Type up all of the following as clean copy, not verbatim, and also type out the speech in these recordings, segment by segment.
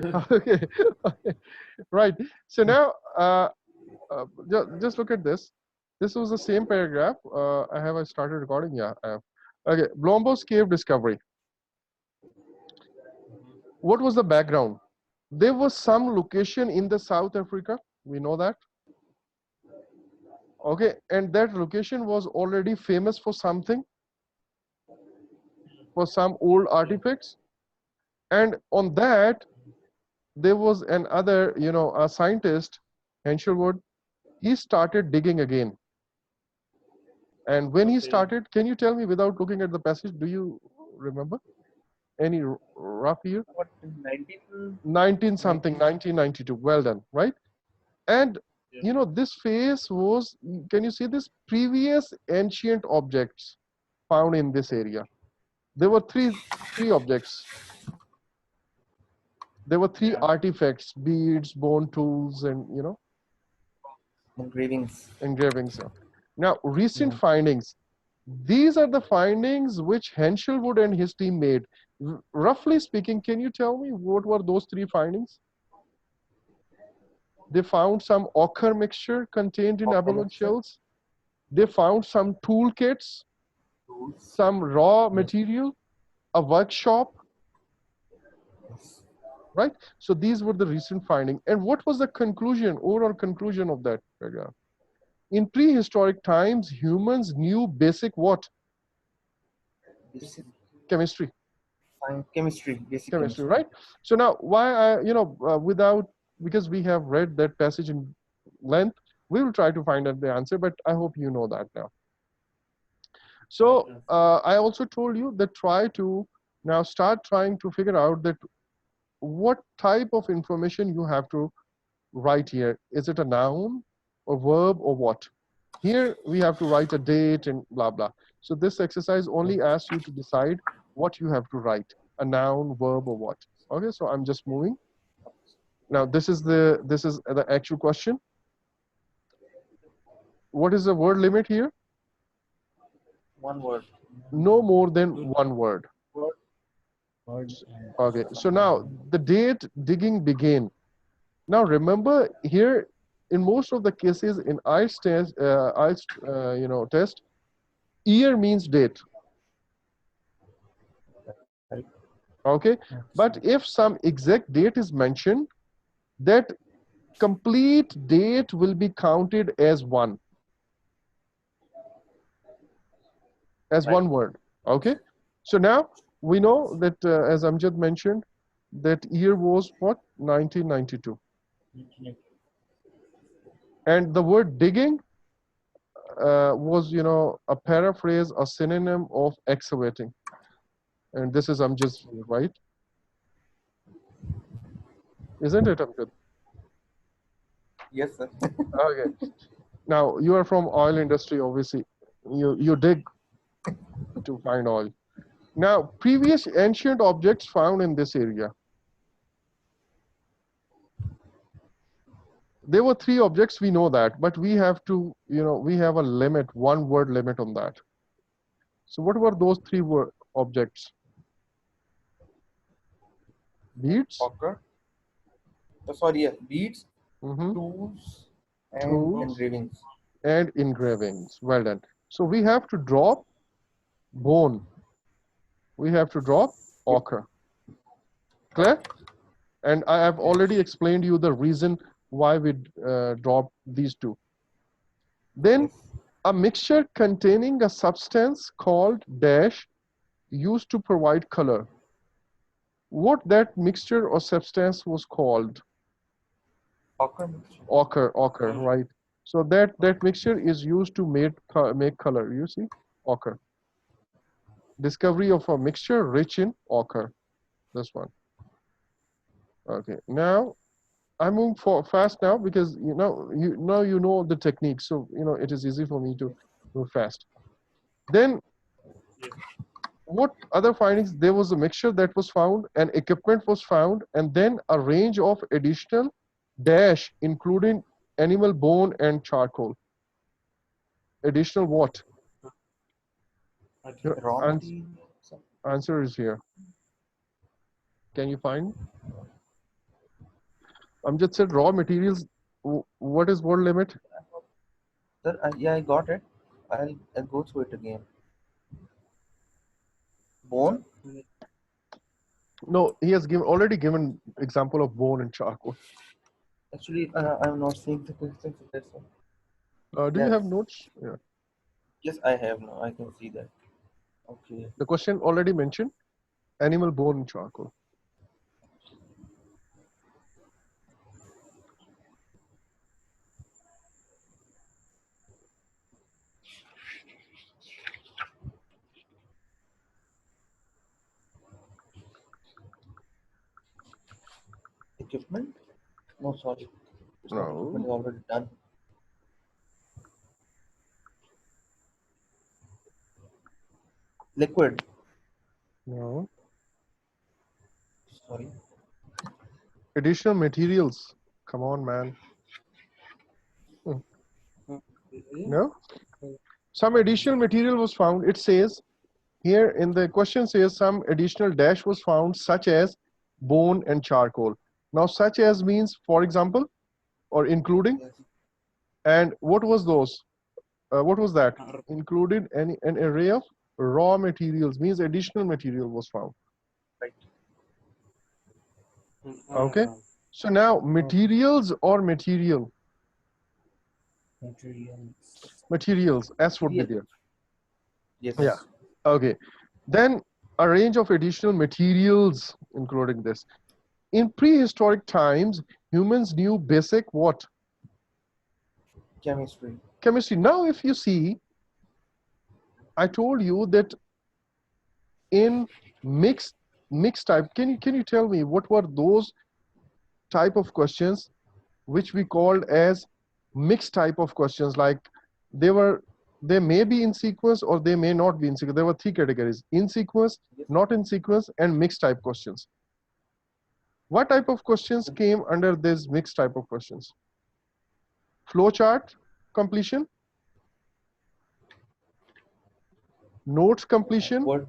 Okay. Okay. Right. So now, just look at this. This was the same paragraph. I started recording? Yeah, I have. Okay. Blombos cave discovery. What was the background? There was some location in the South Africa. We know that. Okay. And that location was already famous for something, for some old artifacts. And on that, there was another, a scientist, Henshelwood. He started digging again. And when he started, can you tell me without looking at the passage, do you remember any rough year? What, 19? 19 something, 1992. Well done, right? And this phase was, can you see this? Previous ancient objects found in this area. There were three objects. There were three artifacts, beads, bone tools, and engravings. Now, recent findings. These are the findings which Henshelwood and his team made. Roughly speaking, can you tell me what were those three findings? They found some ochre mixture contained in abalone shells. They found some toolkits, some raw material, a workshop, right? So these were the recent findings. And what was the conclusion, overall conclusion of that paragraph? In prehistoric times, humans knew basic what? Chemistry. Basic Chemistry, right? So now, why because we have read that passage in length, we will try to find out the answer, but I hope you know that now. So I also told you that try to now start trying to figure out that what type of information you have to write here. Is it a noun or verb or what? Here we have to write a date and blah blah. So this exercise only asks you to decide what you have to write, a noun, verb, or what. Okay, so I'm just moving. Now this is the actual question. What is the word limit here? One word. No more than one word. Okay, so now the date digging began. Now remember here, in most of the cases in IELTS test, year means date. Okay, but if some exact date is mentioned, that complete date will be counted as one word. Okay, so now we know that as Amjad mentioned, that year was what? 1992. And the word digging was, a paraphrase, a synonym of excavating. And this is Amjad's view, right? Isn't it, Amjad? Yes, sir. Okay. Now, you are from oil industry, obviously. You dig to find oil. Now, previous ancient objects found in this area. There were three objects, we know that, but we have to, we have a limit, one word limit on that. So what were those three objects? Beads? Ochre. Sorry, yeah. Beads, Mm-hmm. tools, and engravings. And engravings. Well done. So we have to drop bone. We have to drop ochre. Clear? And I have already explained you the reason why we dropped these two. Then a mixture containing a substance called dash used to provide color. What that mixture or substance was called? Ochre, right? So that mixture is used to make color. You see, ochre. Discovery of a mixture rich in ochre. This one. Okay. Now I'm moving fast now because you know the technique, so it is easy for me to move fast. Then what other findings? There was a mixture that was found, and equipment was found, and then a range of additional dash, including animal bone and charcoal. Additional what? Your answer is here. Can you find? Amjad said raw materials. What is word limit? Sir, yeah, I got it. I'll go through it again. Bone. No, he has already given example of bone and charcoal. Actually, I'm not seeing the question, so that's why. Do you Yes, have notes? Yeah. yes, I have now. I can see that. Okay. The question already mentioned animal bone and charcoal. Equipment? No, sorry. It's not equipment. No, It's already done. Liquid. no. Sorry. Additional materials. Come on, man. Hmm. No. Some additional material was found. It says here in the question says some additional dash was found, such as bone and charcoal. Now, such as means, for example, or including. Yes. And what was those? What was that? Included an array of raw materials, means additional material was found. Right. Okay. So now materials or material? Materials. S would be Material. there. Yeah. Yes. Okay. Then a range of additional materials, including this. In prehistoric times, humans knew basic what? Chemistry. Chemistry. Now, if you see, I told you that in mixed type, can you tell me what were those type of questions which we called as mixed type of questions? Like they may be in sequence or they may not be in sequence. There were three categories: in sequence, Yes. not in sequence, and mixed type questions. What type of questions came under this mixed type of questions? Flowchart completion, notes completion, What?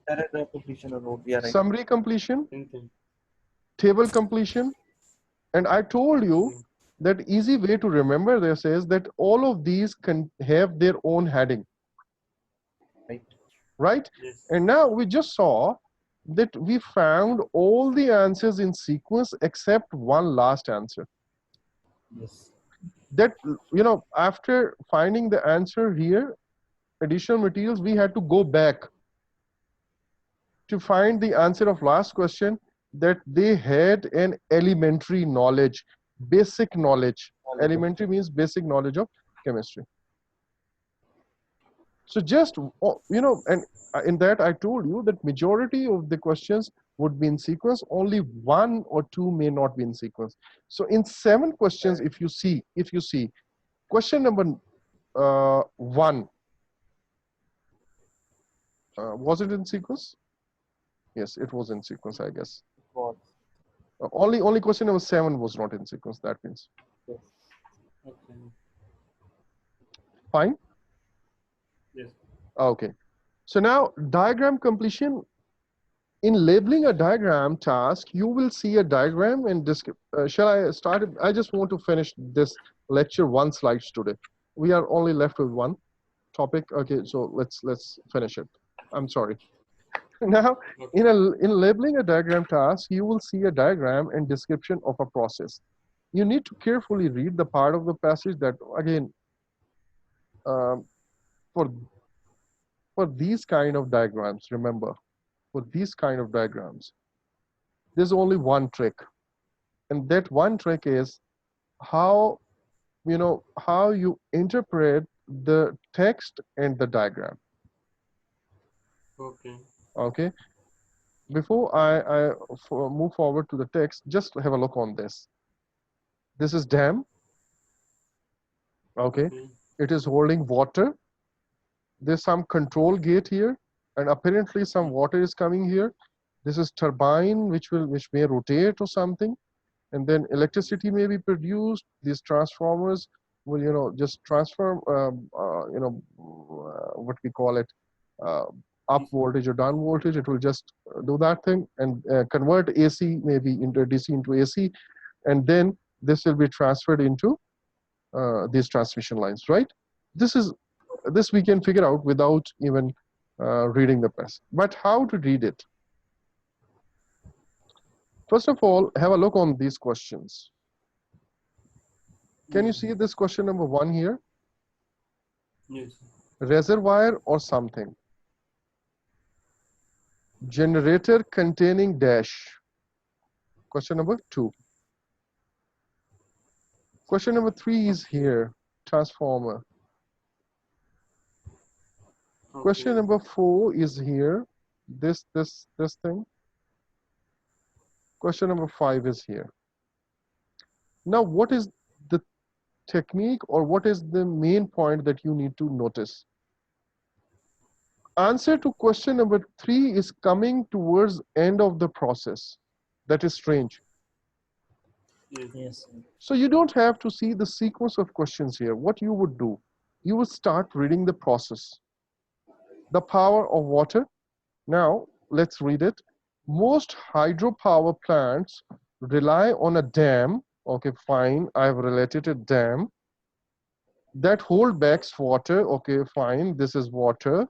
Paragraph completion or note? Yeah, right. summary completion, table completion. And I told you that easy way to remember this is that all of these can have their own heading, Right. right? And now we just saw that we found all the answers in sequence except one last answer. Yes. That, after finding the answer here, additional materials, we had to go back to find the answer of last question, that they had an elementary knowledge, basic knowledge. Knowledge of Elementary means basic knowledge of chemistry. So just, and in that I told you that majority of the questions would be in sequence, only one or two may not be in sequence. So in 7 questions, if you see, question number 1, was it in sequence? Yes, it was in sequence, I guess. was. Only question number 7 was not in sequence. That means Yes. fine. Yes. Okay. So now diagram completion. In labeling a diagram task, you will see a diagram and shall I start it? I just want to finish this lecture 1 slides today. We are only left with one topic. Okay, so let's finish it. I'm sorry. Now, in labeling a diagram task, you will see a diagram and description of a process. You need to carefully read the part of the passage that, again, um, for these kind of diagrams, remember, for these kind of diagrams, there's only one trick, and that one trick is how how you interpret the text and the diagram. Okay. Before I move forward to the text, just have a look on this. This is dam. Okay. It is holding water. There's some control gate here, and apparently some water is coming here. This is turbine which may rotate or something, and then electricity may be produced. These transformers will just transform what we call it, up voltage or down voltage. It will just do that thing and convert AC maybe into DC into AC. and then this will be transferred into these transmission lines, right? This we can figure out without even reading the press. But how to read it? First of all, have a look on these questions. Can you see this question number 1 here? Yes. Reservoir or something. Generator containing dash. Question number 2. Question number 3 is here. Transformer. Okay. Question number 4 is here. This thing. Question number 5 is here. Now, what is the technique, or what is the main point that you need to notice? Answer to question number 3 is coming towards end of the process. That is strange. Yes. Yes, sir. So you don't have to see the sequence of questions here. What you would do, you would start reading the process. The power of water. Now, let's read it. Most hydropower plants rely on a dam. Okay, fine. I've related a dam that hold back water. Okay, fine. This is water.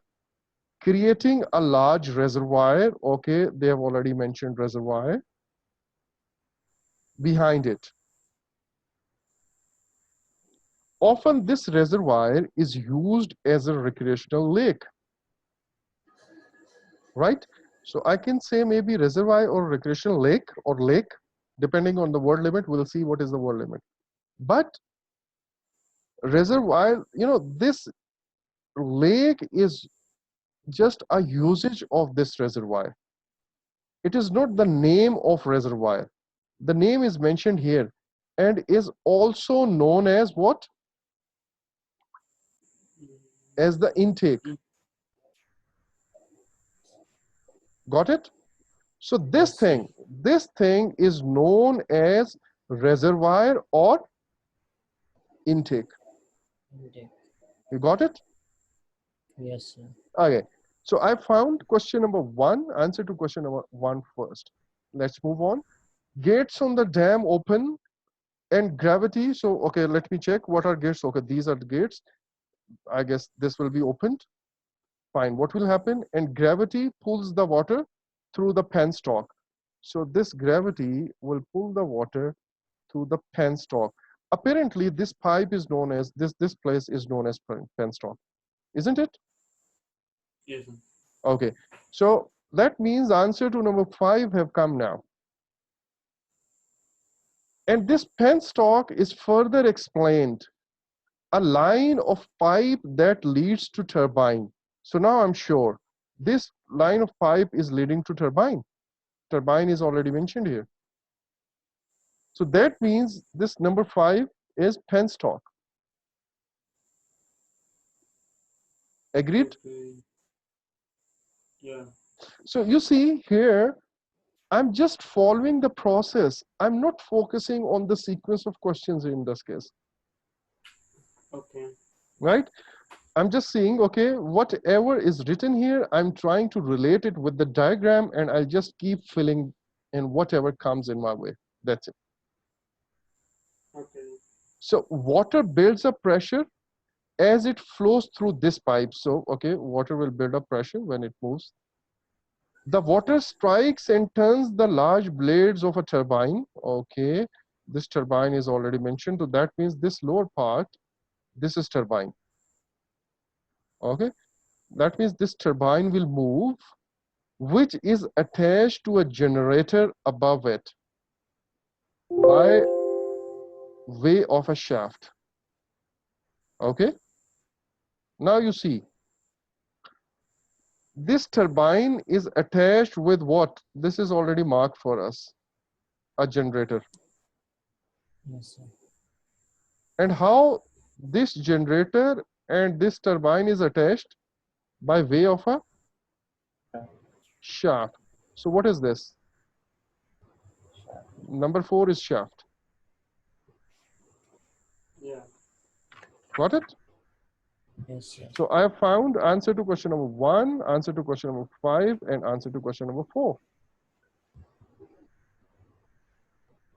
Creating a large reservoir. Okay, they have already mentioned reservoir. Behind it. Often this reservoir is used as a recreational lake. Right? So I can say maybe reservoir or recreational lake or lake, depending on the word limit. We'll see what is the word limit. But reservoir, this lake is just a usage of this reservoir. It is not the name of reservoir. The name is mentioned here and is also known as what? As the intake. Got it? So this thing is known as reservoir or intake. Intake. You got it? Yes, sir. Okay. So I found question number 1, answer to question number 1 first. Let's move on. Gates on the dam open and gravity. So, okay, let me check. What are gates? Okay, these are the gates. I guess this will be opened. Fine. What will happen? And gravity pulls the water through the penstock. So this gravity will pull the water through the penstock. Apparently, this pipe is known as, this place is known as penstock. Isn't it? Yes. Okay. So that means answer to number 5 have come now. And this penstock is further explained. A line of pipe that leads to turbine. So now I'm sure this line of pipe is leading to turbine. Turbine is already mentioned here. So that means this number 5 is penstock. Agreed? Okay. Yeah. So you see here, I'm just following the process. I'm not focusing on the sequence of questions in this case. Okay. Right? I'm just saying, okay, whatever is written here, I'm trying to relate it with the diagram, and I'll just keep filling in whatever comes in my way. That's it. Okay. So water builds up pressure as it flows through this pipe. So, okay, water will build up pressure when it moves. The water strikes and turns the large blades of a turbine. Okay, this turbine is already mentioned. So that means this lower part, this is turbine. Okay, that means this turbine will move, which is attached to a generator above it by way of a shaft. Okay, now you see, this turbine is attached with what? This is already marked for us, a generator. Yes, sir. And how this generator and this turbine is attached? By way of a shaft. So what is this? Number 4 is shaft. Yeah. Got it? Yes, sir. So I have found answer to question number 1, answer to question number 5, and answer to question number 4.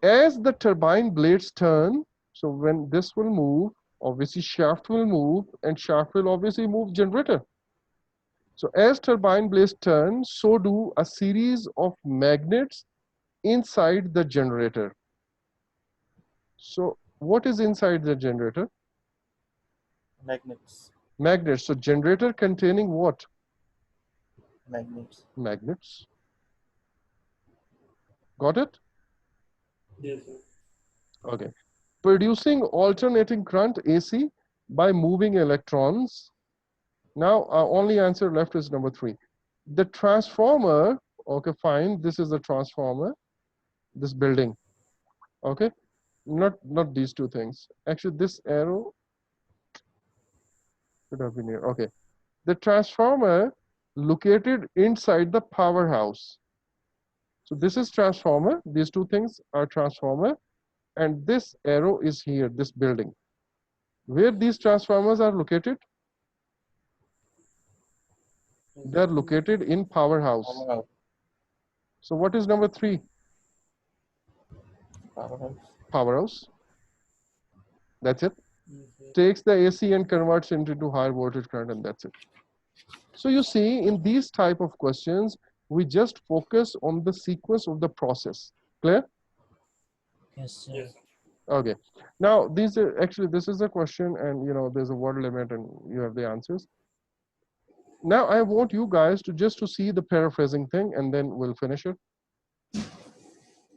as the turbine blades turn, so when this will move, obviously shaft will move, and shaft will obviously move generator. So as turbine blades turn, so do a series of magnets inside the generator. So what is inside the generator? Magnets. Magnets. So generator containing what? Magnets. Magnets. Got it? Yes, sir. Okay. Producing alternating current AC by moving electrons. Now, our only answer left is number 3. The transformer, okay, fine. This is the transformer, this building, okay? Not these two things. Actually, this arrow should have been here. Okay. The transformer located inside the powerhouse. So this is transformer. These two things are transformer. And this arrow is here, this building. Where these transformers are located? They are located in powerhouse. Powerhouse. So what is number 3? Powerhouse. Powerhouse. That's it. Yes, sir. Takes the AC and converts it into higher voltage current, and that's it. So you see, in these type of questions, we just focus on the sequence of the process. Clear? Yes, sir. Yes. Okay. Now, these are actually, this is a question, and there's a word limit, and you have the answers. Now, I want you guys to see the paraphrasing thing, and then we'll finish it.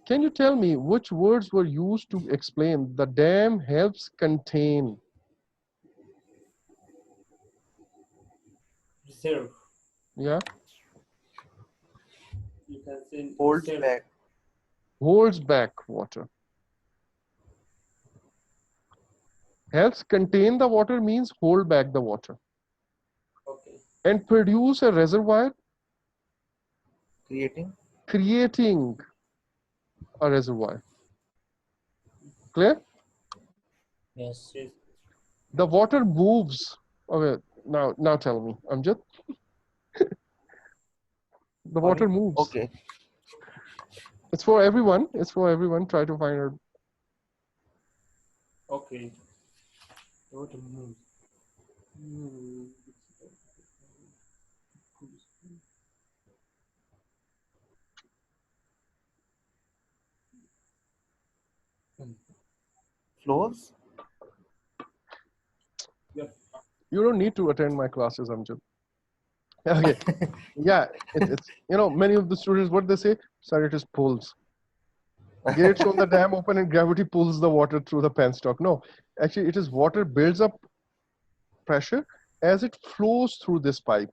Can you tell me which words were used to explain the dam helps contain? Reserve. Yeah, You can say Holds reserve. back. holds back water. Helps contain the water means hold back the water. Okay. And produce a reservoir, Creating. creating a reservoir. Clear? Yes. Yes. The water moves. Okay, now tell me, Amjad. The water Sorry. moves. Okay. It's for everyone. It's for everyone. Try to find out. Okay. What a move. Hmm. Floors. Yep. You don't need to attend my classes, Amjad. Okay. Yeah, it's many of the students, what they say, sir, it is pulls. Gates on the dam open and gravity pulls the water through the penstock. No, actually it is water builds up pressure as it flows through this pipe.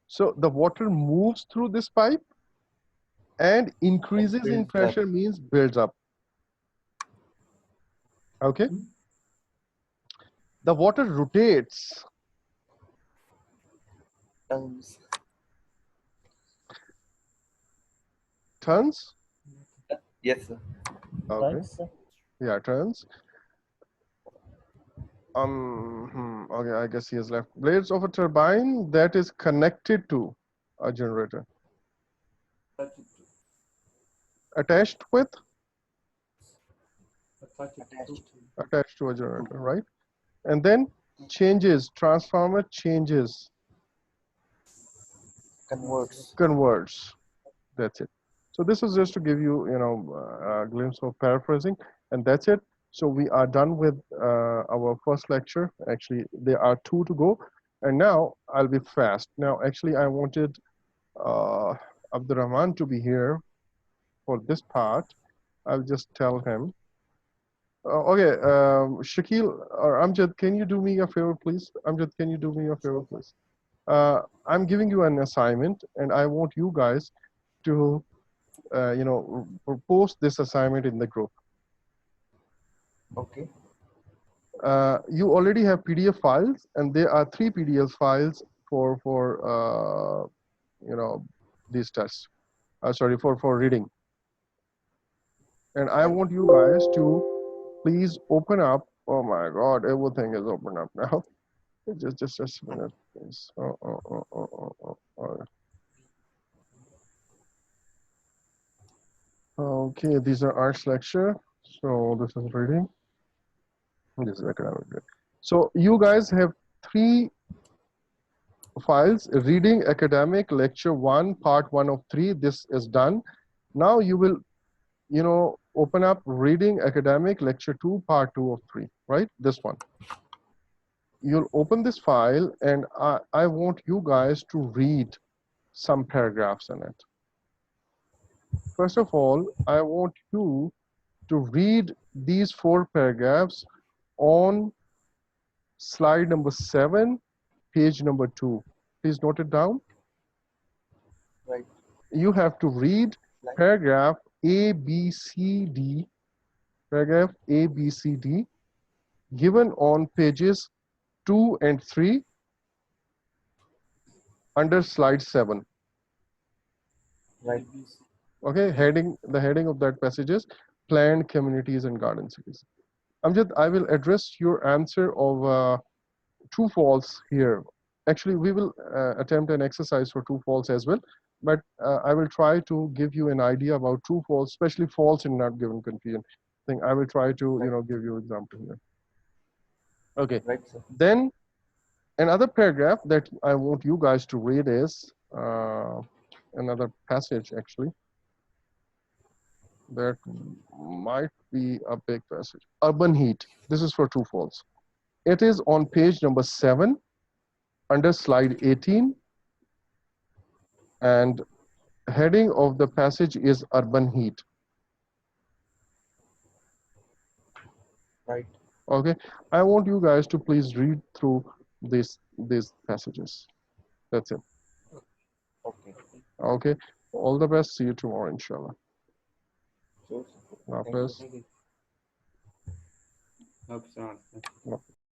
So the water moves through this pipe and increases in Builds up. pressure means builds up. Okay. The water rotates. Tongues. Turns. Yes, sir. Okay. Right, sir. Yeah, turns. Okay, I guess he has left. Blades of a turbine that is connected to a generator. Attached with? Attached to a generator, right? And then changes, transformer changes, Converts. converts. That's it. So this is just to give you, a glimpse of paraphrasing, and that's it. So we are done with our first lecture. Actually, there are 2 to go, and now I'll be fast. Now, actually, I wanted Abdurrahman to be here for this part. I'll just tell him. Okay, Shakil or Amjad, can you do me a favor, please? Amjad, can you do me a favor, please? I'm giving you an assignment, and I want you guys to, post this assignment in the group. Okay. You already have PDF files, and there are 3 PDF files for these tests. Sorry, for reading. And I want you guys to please open up. Oh my God, everything is open up now. Just a minute, please. Oh. Okay, these are arts lecture. So this is reading. This is academic. So you guys have three files: reading, academic, lecture 1, part 1 of 3. This is done. Now you will, open up reading, academic, lecture 2, part 2 of 3, right? This one. You'll open this file, and I want you guys to read some paragraphs in it. First of all, I want you to read these 4 paragraphs on slide number 7, page number 2. Please note it down. Right. You have to read paragraph A, B, C, D, paragraph A, B, C, D, given on pages 2 and 3 under slide 7. Right. Okay, the heading of that passage is planned communities and garden cities. Amjad, I will address your answer of true false here. Actually, we will attempt an exercise for true false as well, but I will try to give you an idea about true false, especially false and not given confusion. I think I will try to give you example here. Okay. Right, sir. Then another paragraph that I want you guys to read is another passage actually. That might be a big passage. Urban heat. This is for true false. It is on page number 7 under slide 18, and heading of the passage is urban heat. Right. Okay, I want you guys to please read through these passages. That's it. Okay. Okay, all the best. See you tomorrow, inshallah. Sure, sir. Hafiz. Thank you. Hope so. No.